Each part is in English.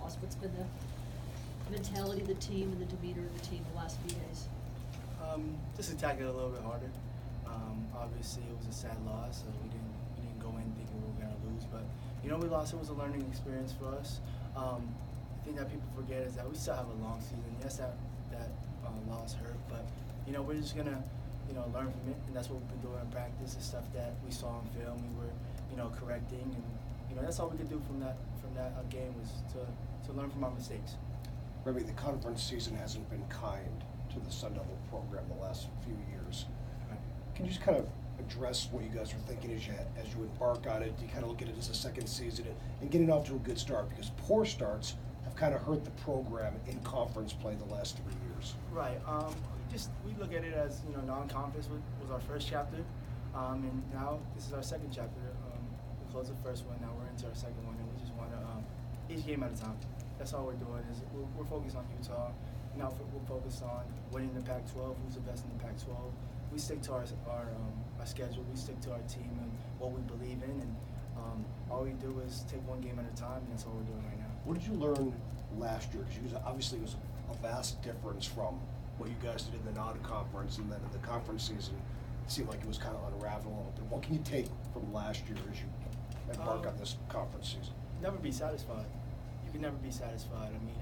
loss. What's been the mentality of the team and the demeanor of the team the last few days? Just attack it a little bit harder. Obviously, it was a sad loss, so we didn't go in thinking we were going to lose. But we lost. It was a learning experience for us. The thing that people forget is that we still have a long season. Yes, that loss hurt, but we're just gonna learn from it, and that's what we've been doing in practice. The stuff that we saw on film, we were correcting, and that's all we could do from that game was to learn from our mistakes. Remy, the conference season hasn't been kind to the Sun Devil program the last few years. Can you just kind of address what you guys are thinking as you embark on it? Do you kind of look at it as a second season and getting off to a good start? Because poor starts have kind of hurt the program in conference play the last 3 years. Right. We look at it as non-conference was our first chapter, and now this is our second chapter. We closed the first one, now we're into our second one, and we just want to each game at a time. That's all we're doing. Is we're focused on Utah. Now we're focused on winning the Pac-12. Who's the best in the Pac-12? We stick to our schedule. We stick to our team and what we believe in, and all we do is take one game at a time, and that's all we're doing right now. What did you learn last year? Because obviously it was a vast difference from what you guys did in the non-conference, and then in the conference season, it seemed like it was kind of unraveling a little bit. What can you take from last year as you embark on this conference season? Never be satisfied. You can never be satisfied. I mean,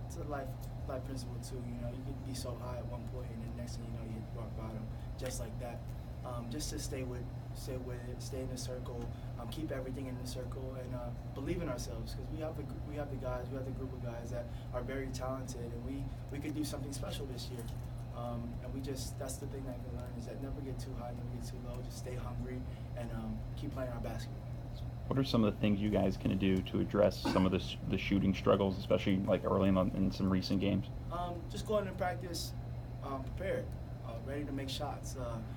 it's a life principle too. You could be so high at one point, and then next thing you know, you hit rock bottom, just like that. Just to stay with it, stay in the circle, keep everything in the circle, and believe in ourselves, because we have the guys, we have the group of guys that are very talented, and we could do something special this year. And that's the thing that I can learn, is that never get too high, never get too low. Just stay hungry and keep playing our basketball. What are some of the things you guys can do to address some of the shooting struggles, especially like early in some recent games? Just go into practice prepared, ready to make shots.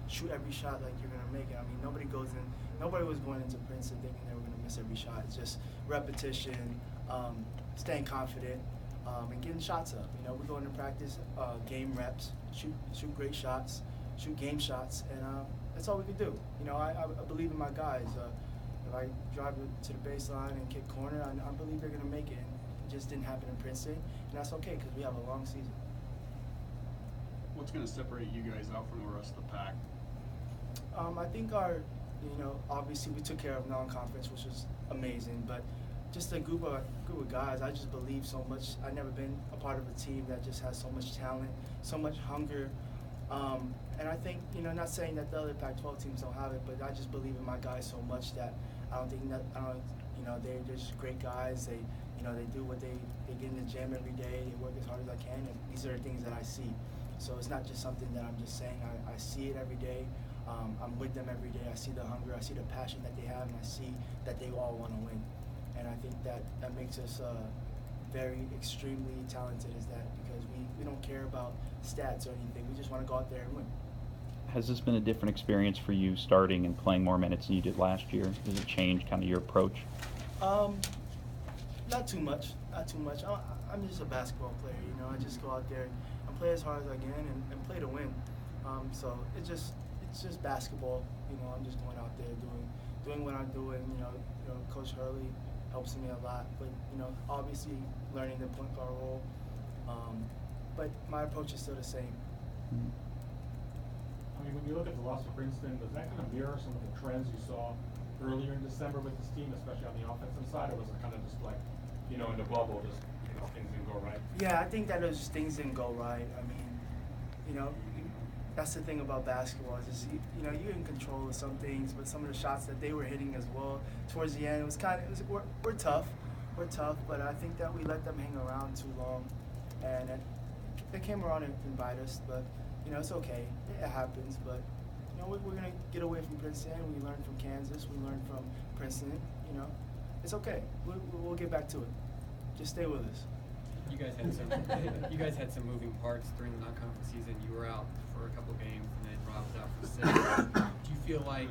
Shoot every shot like you're gonna make it. I mean, nobody was going into Princeton thinking they were gonna miss every shot. It's just repetition, staying confident, and getting shots up. We go into practice, game reps, shoot great shots, shoot game shots, and that's all we can do. I believe in my guys. If I drive to the baseline and kick corner, I believe they're going to make it. It just didn't happen in Princeton, and that's okay because we have a long season. What's going to separate you guys out from the rest of the pack? I think obviously we took care of non-conference, which was amazing, but just a group of guys, I just believe so much. I've never been a part of a team that just has so much talent, so much hunger. And I think, not saying that the other Pac-12 teams don't have it, but I just believe in my guys so much that they're just great guys. They do what they get in the gym every day. They work as hard as I can, and these are the things that I see. So it's not just something that I'm just saying. I see it every day. I'm with them every day. I see the hunger. I see the passion that they have, and I see that they all want to win. And I think that makes us very extremely talented, is that because we don't care about stats or anything. We just want to go out there and win. Has this been a different experience for you starting and playing more minutes than you did last year? Does it change kind of your approach? Not too much. I'm just a basketball player, I just go out there and play as hard as I can and play to win. So it's just basketball. I'm just going out there doing what I'm doing. Coach Hurley helps me a lot, but obviously learning the point guard role. But my approach is still the same. Mm-hmm. I mean, when you look at the loss of Princeton, does that kind of mirror some of the trends you saw earlier in December with this team, especially on the offensive side, or was it kind of just like, in the bubble, just things didn't go right? Yeah, I think that it was just things didn't go right. I mean, that's the thing about basketball is just, you're in control of some things, but some of the shots that they were hitting as well towards the end, we're tough, but I think that we let them hang around too long, and they came around and bite us, but it's okay. It happens, but we're gonna get away from Princeton. We learned from Kansas. We learned from Princeton. It's okay. We'll get back to it. Just stay with us. You guys had some moving parts during the non-conference season. You were out for a couple games, and then Rob was out for 6. Do you feel like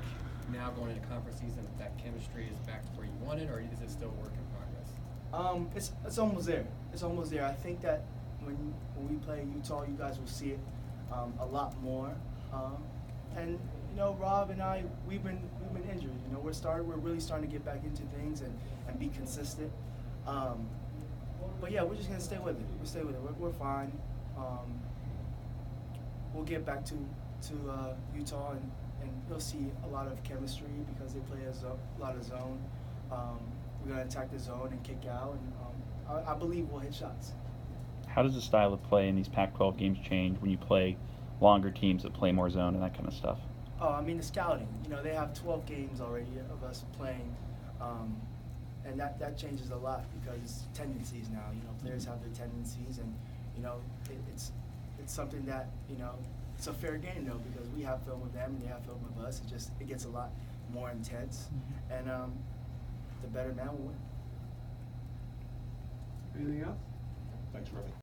now going into conference season that chemistry is back to where you want it, or is it still a work in progress? It's almost there. It's almost there. I think that when we play Utah, you guys will see it a lot more. And Rob and I, we've been injured. We're really starting to get back into things and be consistent. But yeah, we're just gonna stay with it. We'll stay with it. We're fine. We'll get back to Utah, and you'll see a lot of chemistry because they play a lot of zone. We're gonna attack the zone and kick out, and I believe we'll hit shots. How does the style of play in these Pac-12 games change when you play longer teams that play more zone and that kind of stuff? Oh, I mean the scouting. You know, they have 12 games already of us playing, and that changes a lot because it's tendencies now. You know, players have their tendencies, and you know, it's something that, you know, it's a fair game though because we have film of them and they have film of us. It gets a lot more intense, and the better man will win. Anything else? Thanks, Remy.